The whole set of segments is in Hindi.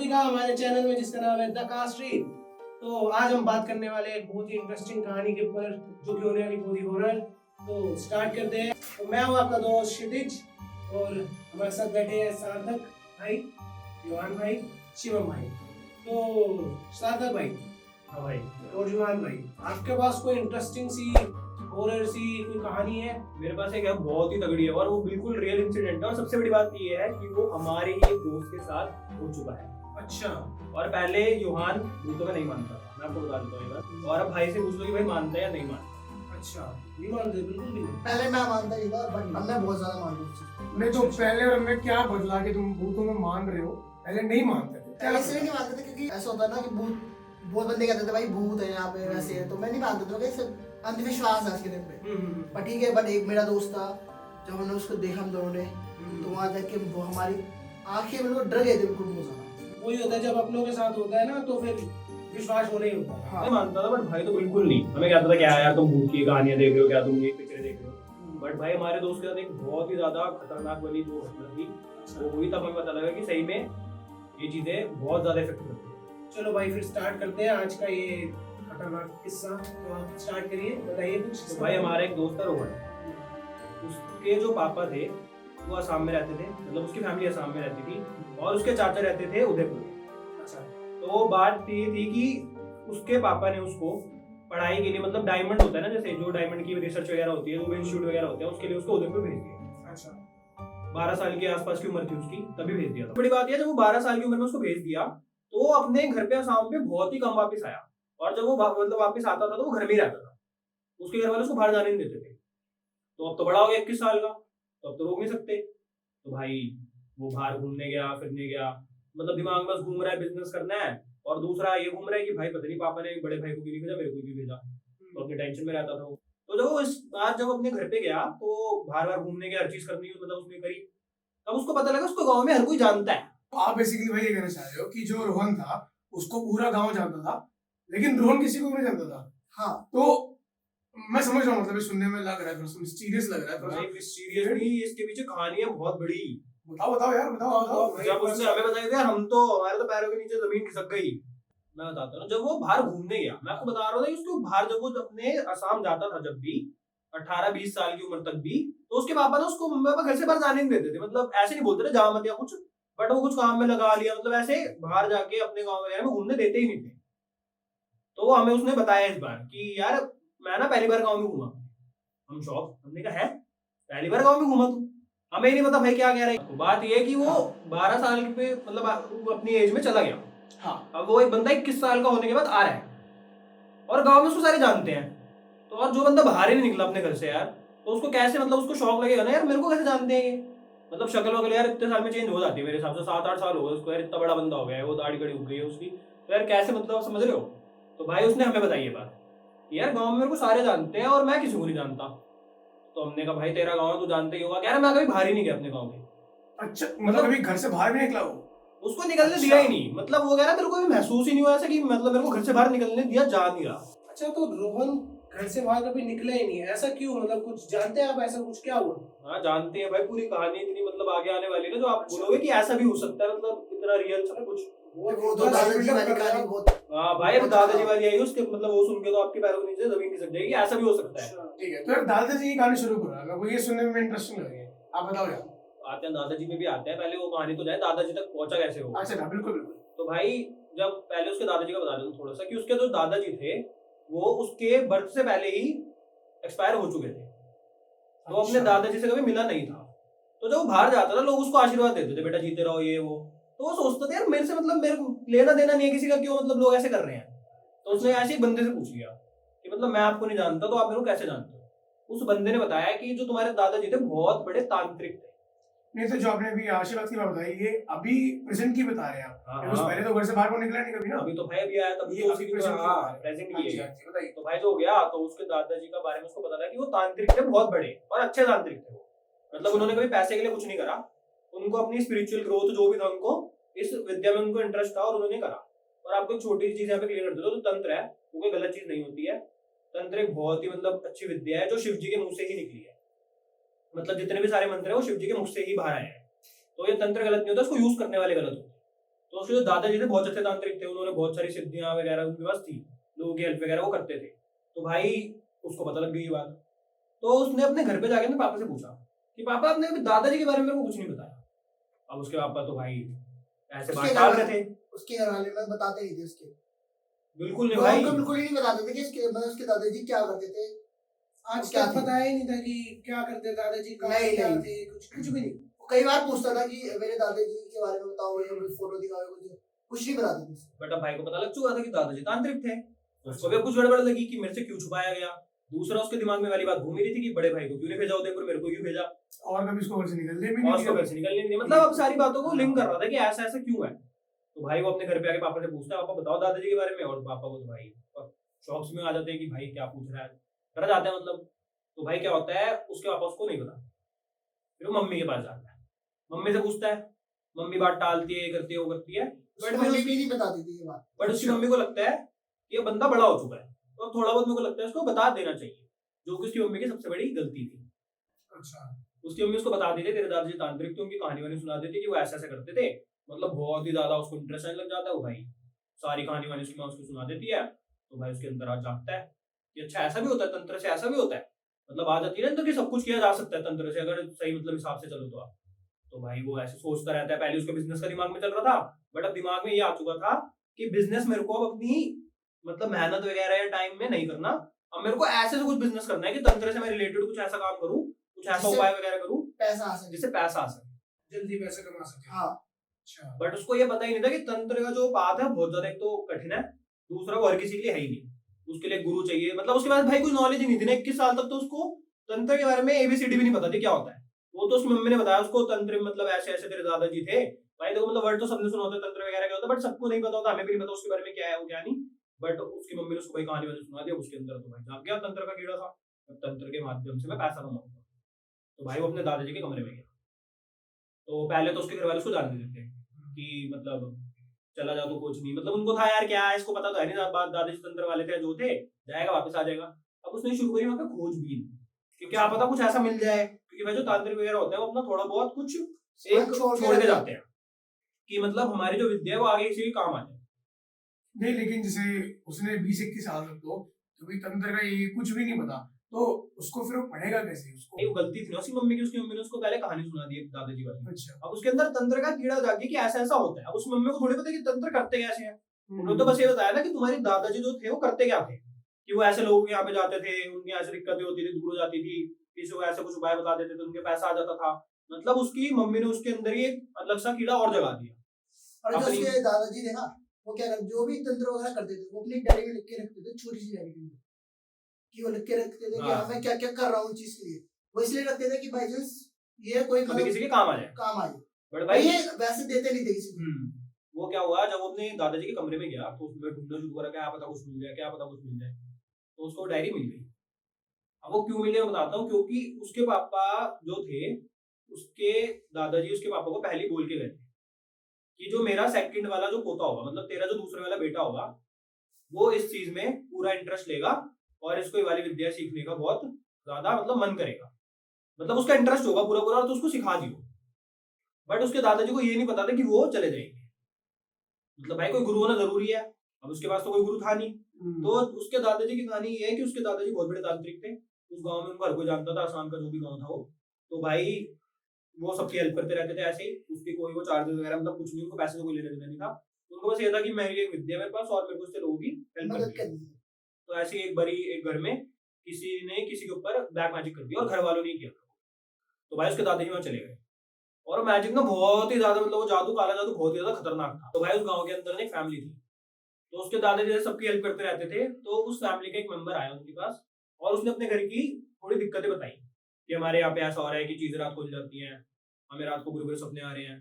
का हमारे चैनल में जिसका नाम है द कास्ट्री। तो आज हम बात करने वाले हैं एक बहुत ही इंटरेस्टिंग कहानी के ऊपर जो कि होने वाली बहुत ही हॉरर। तो स्टार्ट करते हैं। तो मैं हूँ आपका दोस्त क्षितिज और हमारे साथ बैठे हैं सार्थक भाई, युवान भाई, शिवम भाई। तो सार्थक भाई, हाँ भाई, और युवान भाई, आपके पास कोई इंटरेस्टिंग सी हॉरर सी कोई कहानी है? मेरे पास एक है बहुत ही तगड़ी है और वो बिल्कुल रियल इंसिडेंट है। और सबसे बड़ी बात ये है कि वो हमारे ही एक दोस्त के साथ हो चुका है। अच्छा। और पहले युहान भूतों में नहीं मानता था, मैं आपको बता देता हूँ ये बात। और अब भाई से पूछ लो कि भाई मानता है या नहीं मानता। अच्छा, नहीं मानते? बिल्कुल भी नहीं। पहले मैं मानता ही था बट अब मैं बहुत ज्यादा मानता हूँ। नहीं तो पहले और मैं क्या बदला कि तुम भूतों में मान रहे हो? पहले नहीं मानते थे। क्या पहले इसलिए नहीं मानते थे क्योंकि ऐसा होता है ना कि भूत, बहुत बंदे कहते थे भाई भूत है यहाँ पे वैसे है, तो मैं नहीं मानता था। कैसे अंधविश्वास है आज के दिन पे। पर ठीक है, बट एक मेरा दोस्त था, जब हमने उसको देखा हम दोनों ने, तो वहाँ जाके वो हमारी आंखें में डर गए थे बिल्कुल बहुत ज्यादा। वही होता है जब अपनों के साथ होता है ना, तो फिर विश्वास होना ही होता है। हाँ। मैं मानता था बट भाई तो बिल्कुल नहीं। हमें कहता था क्या यार तुम भूत की कहानियां देख रहे हो, क्या तुम ये पिक्चरें देख रहे हो। बट भाई हमारे दोस्त के साथ एक बहुत ही ज्यादा खतरनाक वाली जो घटना थी वो हुई, तब हमें पता लगा कि सही में ये चीजें बहुत ज्यादा इफेक्ट करती है। चलो भाई फिर स्टार्ट करते हैं आज का ये खतरनाक किस्सा। तो आप स्टार्ट करिए, बताइए कुछ। तो भाई हमारा एक दोस्त था रोहन, उसके जो पापा थे वो असम में रहते थे, मतलब उसकी फैमिली असम में रहती थी और उसके चाचा रहते थे उदयपुर। अच्छा। तो बात ये थी कि उसके पापा ने उसको पढ़ाई के लिए, मतलब डायमंड होता है ना, जैसे जो डायमंड की रिसर्च वगैरह होती है, जो इंस्टीट्यूट वगैरह होते हैं, उसके लिए उसको उदयपुर भेज दिया। अच्छा। 12 साल के आसपास की उम्र थी उसकी, तभी भेज दिया था। बड़ी बात यह जब वो 12 साल की उम्र में उसको भेज दिया तो वो अपने घर पे असम पे बहुत ही कम वापस आया। और जब वो मतलब वापस आता था तो वो घर में ही रहता था। उसके घर वाले उसको बाहर जाने नहीं देते थे। तो अब तो बड़ा हो गया 21 साल का, तो अब तो रोक नहीं सकते। तो भाई वो बाहर घूमने गया, फिरने गया, मतलब दिमाग में बस घूम रहा है बिजनेस करना है। और दूसरा ये घूम रहा है कि भाई पता नहीं पापा ने बड़े भाई को क्यों नहीं भेजा, मेरे को क्यों भेजा। तो अपनी टेंशन में रहता था वो। तो जब वो इस बार जब अपने घर पे गया तो बार बार घूमने गया, हर चीज करने की मतलब उसने करी। तब उसको पता लगा उसको गांव में हर कोई जानता है। आप बेसिकली वही कहना चाह रहे हो कि जो रोहन था उसको पूरा गांव जानता था, लेकिन रोहन किसी को भी नहीं जानता था। हाँ, तो मैं समझ रहा हूँ, मतलब ये सुनने में लग रहा है, थोड़ा मिस्टीरियस लग रहा है। भाई मिस्टीरियस नहीं, इसके पीछे कहानी है बहुत बड़ी। बताओ बताओ यार, बताओ बताओ। जब उसने हमें बताया था, हम तो हमारे तो पैरों के नीचे जमीन खिसक गई। मैं बताता हूँ, जब वो बाहर घूमने गया, मैं आपको बता रहा हूँ कि उसको बाहर जब वो अपने असम जाता था, जब भी 18-20 साल की उम्र तक भी, तो उसके पापा ने उसको मम्मी पापा घर से बाहर जाने नहीं देते थे। मतलब ऐसे नहीं बोलते थे जा मत या कुछ, बट वो कुछ काम में लगा लिया, मतलब ऐसे बाहर जाके अपने गाँव वगैरह में घूमने देते ही नहीं थे। तो हमें उसने बताया इस बार कि यार मैं ना पहली बार गाँव में घूमा। हम शौक, हमने कहा है पहली बार गाँव में घूमा तू? हमें नहीं पता भाई क्या कह रहा है। बात ये है कि वो 12 साल पे मतलब वो अपनी एज में चला गया। हाँ। अब वो एक बंदा 21 साल का होने के बाद आ रहा है और गांव में उसको सारे जानते हैं। तो और जो बंदा बाहर ही नहीं निकला अपने घर से यार, तो उसको कैसे, मतलब उसको शौक लगेगा ना यार मेरे को कैसे जानते हैं ये। मतलब शक्ल वगैरह यार इतने साल में चेंज हो जाती है मेरे हिसाब से। 7-8 साल हो गए उसको यार, इतना बड़ा बंदा हो गया है, वो दाढ़ी कड़ी उग गई है उसकी, तो यार कैसे, मतलब समझ रहे हो। तो भाई उसने हमें बताई ये बात कि यार गाँव में मेरे को सारे जानते हैं और मैं किसी को नहीं जानता। तो हमने कहा भाई तेरा गाँव है, तू जानते ही होगा। कह रहा मैं कभी बाहर ही नहीं गया अपने गाँव के। अच्छा, मतलब अभी घर से बाहर भी निकला वो? उसको निकलने दिया ही नहीं, मतलब वो कह रहा मेरे को भी महसूस ही नहीं हुआ ऐसा कि मतलब मेरे को घर से बाहर निकलने दिया जा नहीं रहा। अच्छा, तो रोहन घर से बाहर कभी निकला ही नहीं, ऐसा क्यों? मतलब कुछ जानते हैं आप, ऐसा कुछ क्या हुआ? हाँ जानते हैं भाई, पूरी कहानी इतनी मतलब आगे आने वाली है ना, जो आप बोलोगे कि ऐसा भी हो सकता है, मतलब इतना रियल सब कुछ। वो तो दादाजी वाली कहानी बहुत। हाँ भाई, अब दादाजी वाली आई उसके, मतलब वो सुन के तो आपके पैरों के नीचे जमीन खिसक जाएगी, ऐसा भी हो सकता है। ठीक है, तो यार दादाजी की कहानी शुरू करो, मेरे को ये सुनने में इंटरेस्टिंग लगी है। आप बताओ यार। आते हैं दादाजी में भी आते हैं, पहले वो कहानी तो जाए दादाजी तक पहुंचा कैसे हो। अच्छा, बिल्कुल बिल्कुल। तो भाई जब पहले उसके दादाजी का बता देता हूँ थोड़ा सा, कि उसके जो दादाजी थे वो उसके बर्थ से पहले ही एक्सपायर हो चुके थे। तो अपने दादाजी से कभी मिला नहीं था। तो जब वो बाहर जाता था लोग उसको आशीर्वाद देते थे, बेटा जीते रहो ये वो। तो वो सोचता था यार मेरे से, मतलब मेरे को लेना देना नहीं है किसी का, क्यों मतलब लोग ऐसे कर रहे हैं। तो उसने ऐसे एक बंदे से पूछ लिया कि मतलब मैं आपको नहीं जानता तो आप मेरे को कैसे जानते हो। उस बंदे ने बताया कि जो तुम्हारे दादाजी थे बहुत बड़े तांत्रिक थे। नहीं तो जो आपने अभी आशीर्वाद की बात बताई, ये अभी प्रेजेंट की बता रहे हैं आप? हाँ, ये पहले तो घर से बाहर को निकला नहीं कभी ना। अभी तो भाई अभी आया, तभी ये तो अभी उसी present की बात है। प्रेजेंट हाँ की जी, है। हाँ जी, बताइए। तो भाई जो हो गया तो उसके दादाजी का बारे में उसको पता था कि वो तांत्रिक थे, बहुत बड़े और अच्छे तांत्रिक थे वो। मतलब उन्होंने कभी पैसे के लिए कुछ नहीं करा, उनको अपनी स्पिरिचुअल ग्रोथ जो भी था, उनको इस विद्या में उनको इंटरेस्ट था और उन्होंने करा। और आपको एक छोटी चीज यहाँ पे क्लियर कर देता हूं, जो तंत्र है वो कोई गलत चीज नहीं होती है। तंत्र एक बहुत ही मतलब अच्छी विद्या है जो शिव जी के मुंह से ही निकली है। मतलब जितने भी सारे मंत्र है वो शिव जी के मुख से ही बाहर आए हैं। तो ये तंत्र गलत नहीं होता, उसको यूज करने वाले गलत होते हैं। तो उसके जो दादाजी थे बहुत अच्छे तांत्रिक थे, उन्होंने बहुत सारी सिद्धियां वगैरह उनके पास थी, लोगों की हेल्प वगैरह वो करते थे। तो भाई उसको पता लग गई ये बात, तो उसने अपने घर पे जाके अपने पापा से पूछा कि पापा आपने अभी दादाजी के बारे में मेरे को कुछ नहीं बताया। अब उसके पापा तो भाई ऐसे बात टाल रहे थे, उसके घर वाले में बताते नहीं थे उसके, बिल्कुल नहीं वो भाई, हमको बिल्कुल ही नहीं बताते थे कि उसके दादाजी क्या करते थे। आज क्या तक थे? पता ही नहीं था कि क्या करते दादाजी, कहाँ नहीं, क्या नहीं। थे, कुछ भी नहीं। कई बार पूछता था कि मेरे दादाजी के बारे में बताओ या मुझे फोटो दिखाओ, कुछ नहीं बताते थे। बट अब भाई को पता लग चुका था कि दादाजी तांत्रिक थे, तो उसको भी अब कुछ गड़बड़ लगी कि मेरे से क्यों छुपाया गया। दूसरा उसके दिमाग में वाली बात घूम रही थी कि बड़े भाई को क्यों नहीं भेजा उदयपुर, मेरे को क्यों भेजा, और कभी इसको घर से निकलने भी और नहीं उसको दिया। घर से निकलने नहीं दिया। मतलब अब सारी बातों को लिंक कर रहा था कि ऐसा ऐसा क्यों है। तो भाई वो अपने घर पे आके पापा से पूछता है, पापा बताओ दादाजी के बारे में, और पापा को तो भाई शॉक्स में आ जाते हैं कि भाई क्या पूछ रहा है, डर जाते हैं मतलब। तो भाई क्या होता है, उसके पापा उसको नहीं पता, फिर वो मम्मी के पास जाता है, मम्मी से पूछता है, मम्मी बात टालती है, ये करती है वो करती है, बट मम्मी भी नहीं बताती थी ये बात। बट उसकी मम्मी को लगता है कि ये बंदा बड़ा हो चुका है, तो थोड़ा बहुत मेरे को लगता है उसको बता देना चाहिए, जो कि उसकी मम्मी की सबसे बड़ी गलती थी। अच्छा, उसकी मम्मी उसको बता देते तेरे दादाजी तांत्रिक थे, उनकी कहानी वानी सुना देती कि वो ऐसा ऐसा करते थे, मतलब बहुत ही ज्यादा उसको इंटरेस्ट आने लग जाता है। वो भाई सारी कहानी वानी उसकी माँ उसको सुना देती है, तो भाई उसके अंदर आ जागता है कि अच्छा ऐसा भी होता है, तंत्र से ऐसा भी होता है, मतलब आ जाती है ना अंदर कि सब कुछ किया जा सकता है तंत्र से, अगर सही मतलब हिसाब से चलो तो आप। तो भाई वो ऐसे सोचता रहता है, पहले उसका बिजनेस का दिमाग में चल रहा था, बट अब दिमाग में ये आ चुका था कि बिजनेस मेरे को अब अपनी मतलब मेहनत वगैरह या टाइम में नहीं करना, अब मेरे को ऐसे से कुछ बिजनेस करना है कि तंत्र से मैं रिलेटेड कुछ ऐसा काम करूं, कुछ ऐसा जिससे उपाय वगैरह करूं पैसा आ सके। जिससे पैसा आ सके। जल्दी पैसे कमा सके। हाँ, अच्छा। बट उसको ये पता ही नहीं था कि तंत्र का जो पाथ है बहुत ज्यादा एक तो कठिन है, दूसरा वो हर किसी के लिए है ही नहीं, उसके लिए गुरु चाहिए, मतलब उसके पास भाई कोई नॉलेज ही नहीं थी ना 21 साल तक, तो उसको तंत्र के बारे में एबीसीडी भी नहीं पता थी क्या होता है। वो तो उसकी मम्मी ने बताया उसको तंत्र मतलब ऐसे ऐसे तेरे दादाजी थे, भाई देखो मतलब वर्ड तो सबने सुना होता है तंत्र वगैरह क्या होता है, बट सबको नहीं पता होता, हमें भी नहीं पता उसके बारे में क्या है वो क्या नहीं। बट उसकी मम्मी ने उसको भाई कहानी वाली सुना दी, उसके अंदर तो भाई जाग गया तंत्र का कीड़ा था, अब तंत्र के माध्यम से मैं पैसा कमाऊंगा। तो भाई वो अपने दादाजी के कमरे में गया, तो पहले तो उसके घर वाले उसको जाने नहीं देते कि मतलब चला जा तो कुछ नहीं, मतलब उनको था यार क्या है, इसको पता तो है नहीं, दादाजी तंत्र वाले थे जो थे, जाएगा वापस आ जाएगा। अब उसने शुरू करी वहां पे खोजबीन कि क्या पता कुछ ऐसा मिल जाए, क्योंकि भाई जो तांत्रिक वगैरह होते हैं वो अपना थोड़ा बहुत कुछ एक छोड़ के जाते हैं कि मतलब हमारी जो विद्या है वो आगे किसी के काम आ जाए। नहीं, लेकिन जैसे उसने 20-21 साल तक तो भाई तंत्र का ये कुछ भी नहीं पता, तो उसको फिर वो पढ़ेगा कैसे उसको? वो गलती थी ना उसकी मम्मी की, उसकी मम्मी ने उसको पहले कहानी सुना दी दादाजी वाली, अच्छा। अब उसके अंदर तंत्र का कीड़ा जाग गया कि ऐसा ऐसा होता है। अब उसकी मम्मी को थोड़ी पता कि तंत्र करते कैसे हैं, उन्होंने तो बस ये बताया ना कि तुम्हारी दादाजी जो थे वो करते क्या थे, कि वो ऐसे लोगों के यहाँ पे जाते थे, उनकी ऐसी दिक्कतें होती थी, दूर हो जाती थी, किसी को ऐसे कुछ उपाय बता देते थे, उनके पैसा आ जाता था, मतलब उसकी मम्मी ने उसके अंदर ही एक अलग सा कीड़ा और जगा दिया। और जो अपनी- उसके दादाजी थे ना, वो क्या करते, जो भी तंत्र वगैरह करते थे वो अपनी डायरी में लिख के रखते थे, छोटी सी डायरी में, कि वो लिख के रखते थे कि हाँ। हाँ मैं क्या क्या कर रहा हूँ चीज के लिए। वो इसलिए रखते थे कि बाई चांस ये कोई कभी किसी के काम आ जाए। काम आए। बट भाई भाई ये वैसे देते नहीं थे किसी को। वो क्या हुआ, जब वो अपने दादाजी के कमरे में गया तो उसमें ढूंढना शुरू करा, क्या पता कुछ मिल जाए, क्या पता कुछ मिल जाए, तो उसको डायरी मिल गई। अब वो क्यों मिली मैं बताता हूँ, क्योंकि उसके पापा जो थे, उसके दादाजी उसके पापा को पहले बोल के गए थे कि जो मेरा सेकंड वाला जो पोता होगा, मतलब तेरा जो दूसरे वाला बेटा होगा, वो इस चीज में पूरा इंटरेस्ट लेगा और इसको ये वाली विद्या सीखने का बहुत ज्यादा मतलब मन करेगा, मतलब उसका इंटरेस्ट होगा पूरा पूरा, तो उसको सिखा दियो। बट उसके दादाजी को ये नहीं पता था कि वो चले जाएंगे, मतलब भाई कोई गुरु होना जरूरी है, अब उसके पास तो कोई गुरु था नहीं। तो उसके दादाजी की कहानी ये है कि उसके दादाजी बहुत बड़े तांत्रिक थे, उस गांव में उनको हर कोई जानता था, आसाम का जो भी गांव था वो, तो भाई वो सबकी हेल्प करते रहते थे ऐसे ही, उसकी कोई वो चार्जेस वगैरह मतलब कुछ नहीं, उनको पैसे तो कोई लेना देना नहीं था, उनको बस ये था कि मेरी एक विद्या मेरे पास और मेरे को उससे लोगों की हेल्प मदद करनी है। करनी है। तो ऐसे ही एक बारी एक घर में किसी ने किसी के ऊपर ब्लैक मैजिक कर दिया और घर वालों ने किया था, तो भाई उसके दादाजी वहां चले गए, और मैजिक ना बहुत ही ज्यादा मतलब वो जादू, काला जादू बहुत ही ज्यादा खतरनाक था। तो भाई उस गांव के अंदर ना एक फैमिली थी, तो उसके दादाजी सबकी हेल्प करते रहते थे, तो उस फैमिली का एक मेंबर आया उनके पास और उसने अपने घर की थोड़ी दिक्कतें बताई कि हमारे यहाँ पे ऐसा हो रहा है कि चीजें रात को जल जाती हैं, हमें रात को बुरे बुरे सपने आ रहे हैं,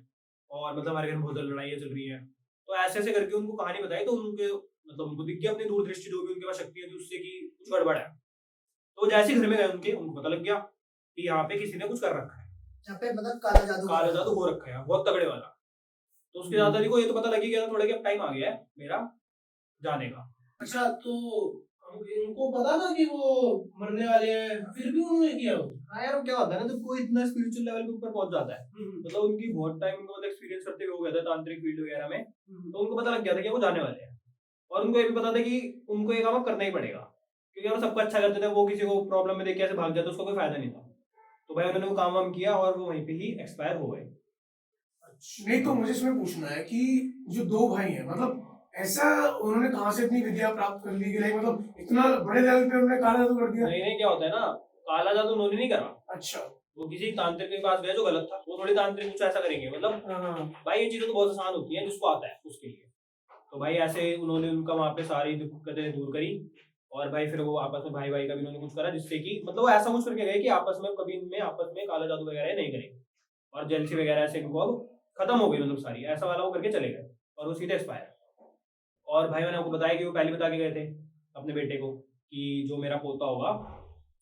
और मतलब हमारे घर में बहुत ज्यादा लड़ाइयाँ चल रही हैं। तो ऐसे ऐसे करके उनको कहानी बताई, तो उनके मतलब उनको दिख गया अपनी दूरदृष्टि जो भी उनके पास शक्तियां थी उससे कि कुछ गड़बड़ है। तो जैसे ही घर में गए उनको पता लग गया कि यहाँ पे किसी ने कुछ कर रखा है, जहाँ पे मतलब काला जादू हो रखा है बहुत तगड़े वाला। तो उसके दादाजी को ये तो पता लग ही गया था थोड़ा कि अब टाइम आ गया है मेरा जाने का। अच्छा, तो उनको पता था कि वो मरने वाले हैं, फिर भी उन्होंने किया वो। हाँ यार, वो क्या होता है ना, जब कोई इतना स्पिरिचुअल लेवल पे ऊपर पहुंच जाता है, मतलब उनकी बहुत टाइम उनको मतलब एक्सपीरियंस करते हुए हो गया था तांत्रिक फील्ड वगैरह में, तो उनको पता लग गया था कि वो जाने वाले हैं। और उनको ये भी पता था कि उनको ये काम अब करना ही पड़ेगा, क्योंकि वो सबको अच्छा करते थे, वो किसी को प्रॉब्लम में देख के ऐसे भाग जाते उसको कोई फायदा नहीं था। तो भाई उन्होंने वो काम वाम किया और वो वहीं पे ही एक्सपायर हो गए। नहीं तो मुझे इसमें पूछना है कि जो दो भाई हैं, मतलब ऐसा उन्होंने कहाँ से इतनी विद्या प्राप्त कर ली कि लाइक मतलब इतना बड़े लेवल पे उन्होंने काला जादू कर दिया? नहीं नहीं, क्या होता है ना, काला जादू उन्होंने नहीं करा, अच्छा। वो किसी तांत्रिक के पास गए जो गलत था। वो थोड़ी तांत्रिक कुछ ऐसा करेंगे, मतलब हाँ। भाई ये चीजें तो बहुत आसान होती है जिसको आता है उसके लिए। तो भाई ऐसे उन्होंने उनका वहां पे सारी दिक्कतें दूर करी, और भाई फिर वो आपस में भाई भाई का भी उन्होंने कुछ करा, जिससे कि मतलब वो ऐसा कुछ करके गए कि आपस में कभी इनमें आपस में काला जादू वगैरह नहीं करेंगे, और जेलसी वगैरह से इनको अब खत्म हो गई, मतलब सारी ऐसा वाला वो करके चले गए, और वो सीधे एक्सपायर। और भाई मैंने आपको बताया कि वो पहले बता के गए थे अपने बेटे को कि जो मेरा पोता होगा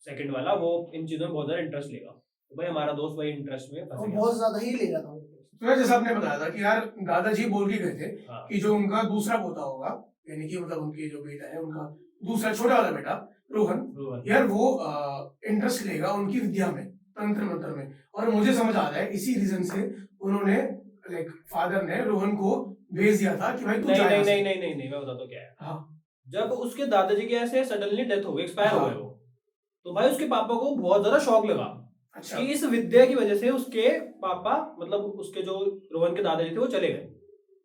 सेकंड वाला, वो इन चीजों में बहुत ज्यादा इंटरेस्ट लेगा। तो भाई हमारा दोस्त वही इंटरेस्ट में फंस वो गया। बहुत ज्यादा ही ले रहा था वो। तो यार जैसा आपने बताया था कि यार दादाजी बोल के गए थे हाँ। कि जो उनका दूसरा पोता होगा, यानी कि मतलब उनके जो बेटा है उनका दूसरा छोटा वाला बेटा रोहन, रोहन। यार वो इंटरेस्ट लेगा उनकी विद्या में, तंत्र मंत्र में। और मुझे समझ आ रहा है इसी रीजन से उन्होंने लाइक फादर ने रोहन को भेज दिया था कि भाई तू नहीं जा नहीं यहाँ से। नहीं नहीं नहीं नहीं, मैं बताता हूँ क्या है। हाँ। जब उसके दादाजी की ऐसे सडनली डेथ हो गई, एक्सपायर हो हाँ। गए वो, तो भाई उसके पापा को बहुत ज्यादा शौक लगा अच्छा। कि इस विद्या की वजह से उसके पापा, मतलब उसके जो रोहन के दादाजी थे वो चले गए।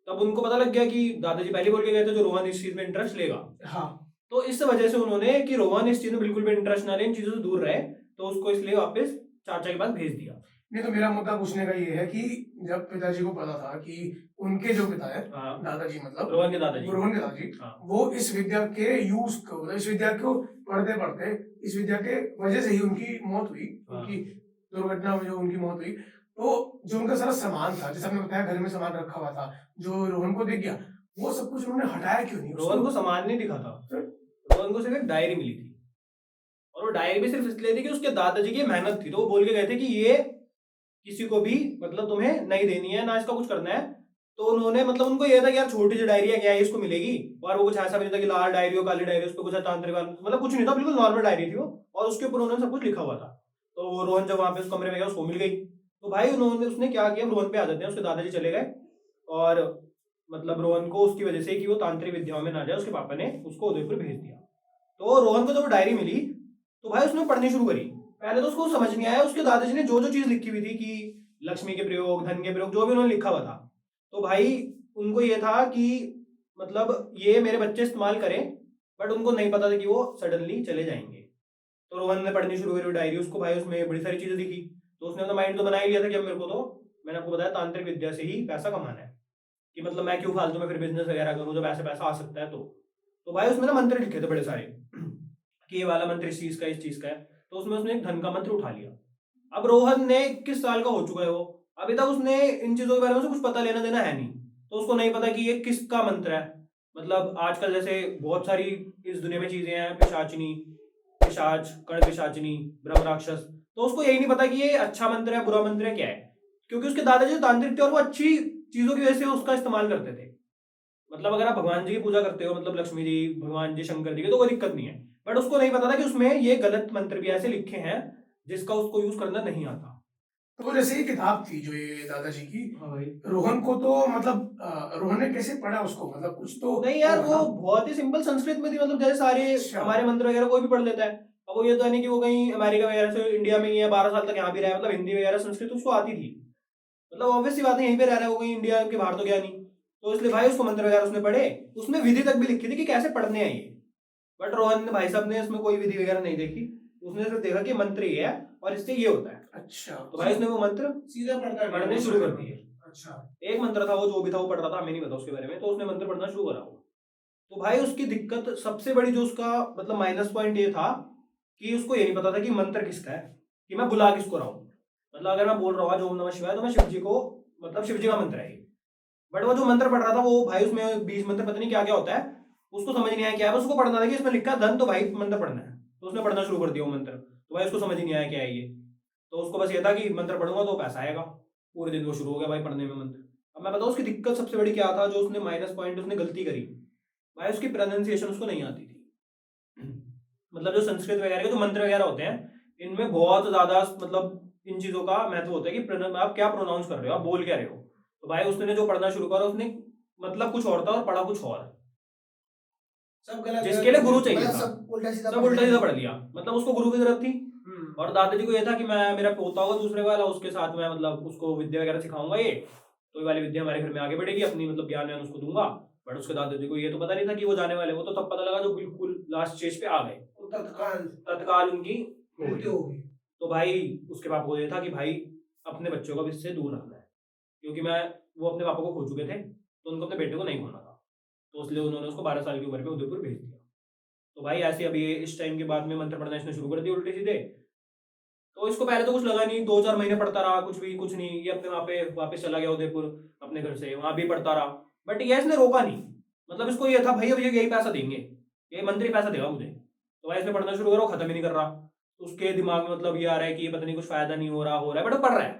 तब उनको पता लग गया कि दादाजी पहले बोल के गए थे जो रोहन इस चीज में इंटरेस्ट लेगा। हाँ। तो इस वजह से उन्होंने कि रोहन इस चीज में बिल्कुल भी इंटरेस्ट ना ले, इन चीजों से दूर रहे, तो उसको इसलिए वापस चाचा के पास भेज दिया। नहीं तो मेरा मुद्दा पूछने का ये है कि जब पिताजी को पता था कि उनके जो पिता है, हाँ। दादाजी मतलब रोहन के दादाजी। रोहन के दादाजी, हाँ। वो इस विद्या के यूज को, मतलब इस विद्या को पढ़ते पढ़ते इस विद्या के वजह से ही उनकी मौत हुई, हाँ। उनकी दुर्घटना में जो उनकी मौत हुई, तो जो उनका सारा सामान था, जैसे आपने बताया घर में सामान रखा हुआ था जो रोहन को दिख गया, वो सब कुछ उन्होंने हटाया क्यों नहीं? रोहन को सामान नहीं दिखा था, रोहन को सिर्फ एक डायरी मिली थी, और वो डायरी भी सिर्फ इसलिए थी कि उसके दादाजी की मेहनत थी, तो वो बोल के गए थे कि ये किसी को भी मतलब तुम्हें नहीं देनी है, ना इसका कुछ करना है। तो उन्होंने मतलब उनको ये था कि यार छोटी सी डायरी है, क्या है इसको मिलेगी, और वो कुछ ऐसा भी नहीं था कि लाल डायरी हो काली डायरी, उस पर कुछ तांत्रिक मतलब कुछ नहीं था, बिल्कुल नॉर्मल डायरी थी वो, और उसके ऊपर उन्होंने सब कुछ लिखा हुआ था। तो वो रोहन जब वहां पे उस कमरे में गया उसको मिल गई। तो भाई उन्होंने उसने क्या किया, रोहन पे आ जाते हैं, उसके दादाजी चले गए, और मतलब रोहन को उसकी वजह से कि वो तांत्रिक विद्याओं में ना जाए, उसके पापा ने उसको उदयपुर भेज दिया। तो रोहन को जब डायरी मिली तो भाई उसने पढ़नी शुरू करी। पहले तो उसको समझ नहीं आया, उसके दादाजी ने जो जो चीज लिखी हुई थी कि लक्ष्मी के प्रयोग, धन के प्रयोग, जो भी उन्होंने लिखा हुआ था, तो भाई उनको ये था कि मतलब ये मेरे बच्चे इस्तेमाल करें, बट उनको नहीं पता था कि वो सडनली चले जाएंगे। तो रोहन ने पढ़नी शुरू करी डायरी, उसको भाई उसमें बड़ी सारी चीजें दिखी, तो उसने अपना माइंड तो बना ही लिया था कि अब मेरे को तो, मैंने आपको बताया, तांत्रिक विद्या से ही पैसा कमाना है, कि मतलब मैं क्यों फालतू में फिर बिजनेस वगैरह करूँ जब ऐसे पैसा आ सकता है। तो भाई उसमें ना मंत्र लिखे थे बड़े सारे कि ये वाला मंत्र इस चीज का, इस चीज का है। तो उसमें उसने एक धन का मंत्र उठा लिया। अब रोहन ने 21 साल का हो चुका है वो, अभी तक उसने इन चीजों के बारे में से कुछ पता लेना देना है नहीं, तो उसको नहीं पता कि ये किसका मंत्र है। मतलब आजकल जैसे बहुत सारी इस दुनिया में चीजें हैं, पिशाचिनी, पिशाच, कण पिशाचिनी, ब्रह्म राक्षस, तो उसको यही नहीं पता कि ये अच्छा मंत्र है, बुरा मंत्र है, क्या है, क्योंकि उसके दादाजी तांत्रिक थे और वो अच्छी चीजों की वजह से उसका इस्तेमाल करते थे। मतलब अगर आप भगवान जी की पूजा करते हो, मतलब लक्ष्मी जी, भगवान जी, शंकर जी की, तो कोई दिक्कत नहीं है, बट उसको नहीं पता था कि उसमें ये गलत मंत्र भी ऐसे लिखे हैं जिसका उसको यूज करना नहीं आता। तो जैसे ये किताब थी जो ये दादाजी की, हाँ भाई। रोहन को तो मतलब रोहन ने कैसे पढ़ा उसको, मतलब कुछ तो नहीं यार, होगा वो ना? बहुत ही सिंपल संस्कृत में थी, मतलब जैसे सारे अच्छा। हमारे मंत्र वगैरह कोई भी पढ़ लेता है। अब वो ये तो नहीं कि वो कहीं अमेरिका वगैरह से इंडिया में ही है, 12 साल तक यहाँ भी रहा है, मतलब हिंदी वगैरह संस्कृत उसको आती थी, मतलब ऑब्वियस सी बात है, यहीं पे रह रहा है वो, कहीं इंडिया के बाहर तो गया नहीं। तो इसलिए भाई उसको मंत्र वगैरह उसने पढ़े, उसमें विधि तक भी लिखी थी कि कैसे पढ़ने हैं ये, बट रोहन ने, भाई साहब ने इसमें कोई विधि वगैरह नहीं देखी, उसने सिर्फ देखा कि मंत्र ये है और इससे ये होता है। अच्छा। तो भाई उसने वो मंत्र सीधा पढ़ने शुरू कर दिए। अच्छा। एक मंत्र था वो, जो भी था वो पढ़ रहा था, हमें नहीं पता उसके बारे में, तो उसने मंत्र पढ़ना शुरू करा वो। तो भाई उसकी दिक्कत सबसे बड़ी जो उसका मतलब माइनस पॉइंट ये था कि उसको ये नहीं पता था कि मंत्र किसका है, कि मैं बुला किसको रहा हूँ। मतलब अगर मैं बोल रहा हूँ ओम नमः शिवाय, तो मैं शिव जी को, मतलब शिव जी का मंत्र है ये, बट वो जो मंत्र पढ़ रहा था वो भाई उसमें 20 मंत्र पता नहीं क्या क्या होता है, उसको समझ नहीं आया क्या है, बस उसको पढ़ना था कि इसमें लिखा धन, तो भाई मंत्र पढ़ना है, तो उसने पढ़ना शुरू कर दिया वो मंत्र। तो भाई उसको समझ ही नहीं आया क्या है ये, तो उसको बस ये था कि मंत्र पढ़ूंगा तो पैसा आएगा, पूरे दिन वो शुरू हो गया भाई पढ़ने में मंत्र। अब मैं बताऊँ उसकी दिक्कत सबसे बड़ी क्या था, जो उसने माइनस पॉइंट उसने गलती करी, भाई उसकी प्रोनाउंसिएशन उसको नहीं आती थी। मतलब जो संस्कृत वगैरह के जो मंत्र वगैरह होते हैं, इनमें बहुत ज्यादा मतलब इन चीजों का महत्व होता है कि आप क्या प्रोनाउंस कर रहे हो, आप बोल क्या रहे हो। तो भाई उसने जो पढ़ना शुरू करा, उसने मतलब कुछ और था और पढ़ा कुछ और, सब गलत जिसके लिए गुरु चाहिए मतलब था सब उल्टा सीधा सब उल्टा सीधा पढ़ लिया। मतलब उसको गुरु की जरूरत थी, हम्म। और दादाजी को ये था कि मैं, मेरा पोता होगा दूसरे वाला, उसके साथ मैं मतलब उसको विद्या वगैरह सिखाऊंगा, तो ये वाली विद्या हमारे घर में आगे बढ़ेगी, अपनी मतलब ज्ञान व्यान उसको दूंगा। बट उसके दादाजी को ये तो पता नहीं था कि वो जाने वाले, वो तो तब पता लगा जो बिल्कुल लास्ट स्टेज पे आ गए, तत्काल तत्काल उनकी हो मृत्यु गई। होगी। तो भाई उसके पापा को ये था कि भाई अपने बच्चों को इससे दूर रखना है, क्योंकि वो अपने पापा को खो चुके थे, तो उनको अपने बेटे को नहीं खोना था। तो इसलिए उन्होंने उसको 12 साल की उम्र में उदयपुर भेज दिया। तो भाई ऐसे अभी इस टाइम के बाद में मंत्र पढ़ना इसने शुरू कर दिया उल्टे सीधे। तो इसको पहले तो कुछ लगा नहीं, 2-4 महीने पढ़ता रहा, कुछ नहीं, ये अपने वहाँ पे वापस चला गया उदयपुर अपने घर से, वहां भी पढ़ता रहा। बट ये इसने रोका नहीं, मतलब इसको ये था भाई अब ये यही पैसा देंगे, ये मंत्री पैसा देगा मुझे। तो भाई इसने पढ़ना शुरू करा, वो खत्म ही नहीं कर रहा। तो उसके दिमाग में मतलब ये आ रहा है कि ये पता नहीं कुछ फायदा नहीं हो रहा है, बट वो पढ़ रहा है।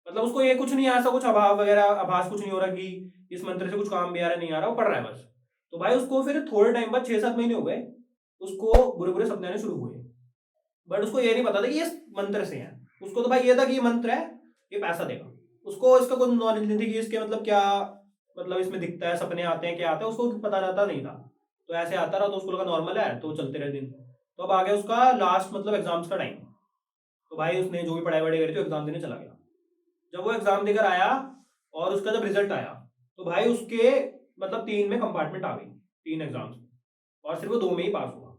मतलब उसको ये कुछ नहीं, ऐसा कुछ अभाव वगैरह आभास कुछ नहीं हो रहा कि इस मंत्र से कुछ काम भी आ रहा है नहीं आ रहा, वो पढ़ रहा है बस। तो भाई उसको फिर थोड़े टाइम बाद 6-7 महीने हो गए, उसको बुरे बुरे सपने आने शुरू हुए। बट उसको ये नहीं पता था कि ये मंत्र से है। उसको तो भाई ये था कि ये मंत्र है, ये पैसा देगा। उसको इसका कोई नॉलेज नहीं थी कि इसके मतलब क्या, मतलब इसमें दिखता है, सपने आते हैं, क्या आता है, उसको पता रहता नहीं था। तो ऐसे आता रहा, तो उसको लगा नॉर्मल है, तो चलते रहे दिन। तो अब आ गया उसका लास्ट मतलब एग्जाम्स का टाइम। तो भाई उसने जो भी पढ़ाई वढ़ाई करी थी एग्जाम देने चला गया। जब वो एग्जाम देकर आया और उसका जब रिजल्ट आया, तो भाई उसके मतलब 3 में कंपार्टमेंट आ गई, 3 एग्जाम्स, और सिर्फ वो 2 में ही पास हुआ।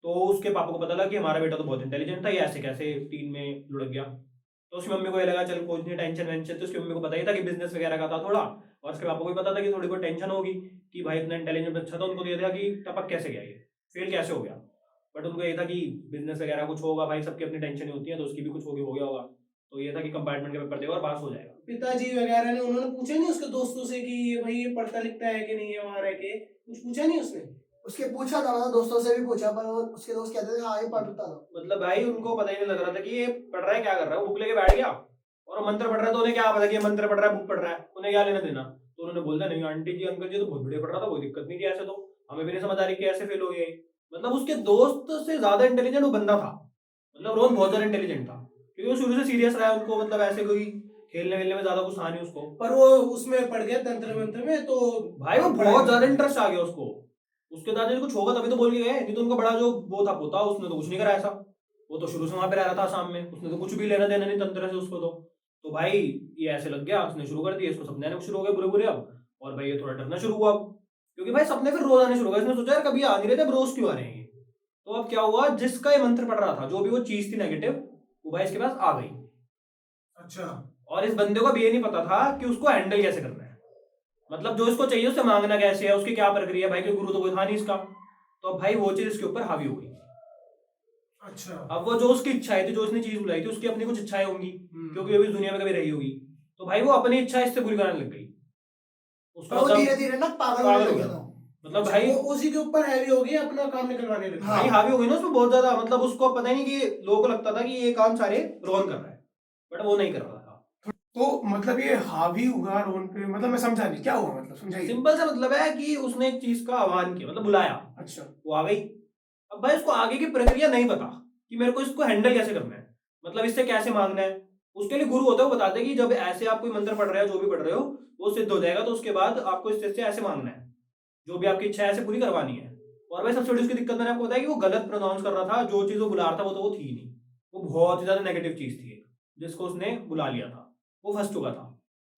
तो उसके पापा को पता लगा कि हमारा बेटा तो बहुत इंटेलिजेंट था, ये ऐसे कैसे 3 में लुढ़क गया। तो उसकी मम्मी को ये लगा चल कोई नहीं, टेंशन वेंशन। तो उसकी मम्मी को पता ही था कि बिजनेस वगैरह का था थोड़ा, और उसके पापा को भी पता था कि थोड़ी बहुत टेंशन होगी कि भाई इतना इंटेलिजेंट बच्चा था, उनको ये था कि टपक कैसे गया, ये फेल कैसे हो गया। बट उनको ये था कि बिजनेस वगैरह कुछ होगा, भाई सबकी अपनी टेंशन ही होती है, तो उसकी भी कुछ हो गया होगा। तो ये था कि कंपार्टमेंट के पेपर देगा और पास हो जाएगा। पिताजी वगैरह ने उन्होंने पूछा नहीं उसके दोस्तों से कि ये भाई ये पढ़ता लिखता है कि नहीं है, वहां रह के कुछ पूछा नहीं उसने? उसके पूछा था, मतलब दोस्तों से भी पूछा, पर वो उसके दोस्त कहते थे हाँ ये पढ़ता था। मतलब भाई उनको पता ही नहीं लग रहा था कि ये पढ़ रहा है, क्या कर रहा है। वो बुक लेके बैठ गया और मंत्र पढ़ रहा है, तो उन्हें क्या पता कि ये मंत्र पढ़ रहा है, बुक पढ़ रहा है, उन्हें क्या लेना देना। तो उन्होंने बोल दिया नहीं आंटी जी अंकल जी तो बहुत बढ़िया पढ़ रहा था, कोई दिक्कत नहीं थी, ऐसे तो हमें भी नहीं समझ आ रही कि ऐसे फेल हो गया ये। मतलब उसके दोस्त से ज्यादा इंटेलिजेंट वो बंदा था। मतलब रोहन बहुत ज्यादा इंटेलिजेंट था, क्योंकि वो शुरू से सीरियस रहा है, उनको मतलब ऐसे कोई खेलने वेलने में ज्यादा कुछ था नहीं उसको। पर वो उसमें पढ़ गया तंत्र मंत्र में, तो भाई वो बहुत ज्यादा इंटरेस्ट आ गया उसको। उसके दादाजी कुछ होगा तभी तो बोल के गए, नहीं तो उनका बड़ा जो वो था पोता, उसने तो कुछ नहीं करा ऐसा। वो तो शुरू से वहां पे रह रहा था आसाम में, उसने तो कुछ भी लेना देना नहीं तंत्र से उसको। तो भाई ये ऐसे लग गया, उसने शुरू कर दिया, इसको सपने आने शुरू हो गए बुरे बुरे अब। और भाई ये थोड़ा डरना शुरू हुआ अब, क्योंकि भाई सपने फिर रोज आने शुरू हो गए। इसने सोचा यार कभी आ नहीं रहे थे, अब रोज क्यों आ रहे हैं ये। तो अब क्या हुआ, जिसका ये मंत्र पढ़ रहा था, जो भी वो चीज थी नेगेटिव, वो भाई इसके पास आ गई। अच्छा। और इस बंदे को अब ये नहीं पता था कि उसको हैंडल कैसे करना है, मतलब जो इसको चाहिए उससे मांगना कैसे है, उसकी क्या प्रक्रिया है। भाई कोई गुरु तो कोई था नहीं इसका। तो अब भाई वो चीज इसके ऊपर हावी हो गई। अच्छा। अब वो जो उसकी इच्छाएं थी, जो इसने चीज बुलाई थी, उसकी अपनी कुछ इच्छाएं होंगी, क्योंकि वो इस दुनिया में कभी रही होगी। तो भाई वो अपनी इच्छा इससे पूरी कराने लग गई। उसका वो मतलब धीरे धीरे ना पागल पागल होने हो लग गया गया था। था। मतलब भाई वो उसी के ऊपर हैवी हो गया, अपना काम निकलवाने लगा। हाँ। भाई हावी हो गई ना उसमें बहुत ज्यादा। मतलब उसको पता ही नहीं कि लोगों को लगता था कि ये काम सारे रोहन कर रहा है, बट वो नहीं कर रहा था। तो मतलब ये हावी हुआ रोहन पे, मतलब मैं समझा नहीं क्या हुआ, मतलब समझाइए। सिंपल सा मतलब है कि उसने एक चीज का आह्वान किया, मतलब बुलाया, अच्छा। वो आ गई। अब भाई उसको आगे की प्रक्रिया नहीं पता कि मेरे को इसको हैंडल कैसे करना है, मतलब इससे कैसे मांगना है। उसके लिए गुरु होता है, वो बताते हैं कि जब ऐसे आप कोई मंत्र पढ़ रहे हो, जो भी पढ़ रहे हो, वो सिद्ध हो जाएगा, तो उसके बाद आपको इससे ऐसे मांगना है, जो भी आपकी इच्छा है ऐसे पूरी करवानी है। और भाई सबसे बड़ी उसकी दिक्कत मैंने आपको बताया कि वो गलत प्रोनाउंस कर रहा था। जो चीज वो बुला रहा था वो तो वो थी ही नहीं, वो बहुत ही ज्यादा नेगेटिव चीज थी एक, जिसको उसने बुला लिया था, वो फंस चुका था।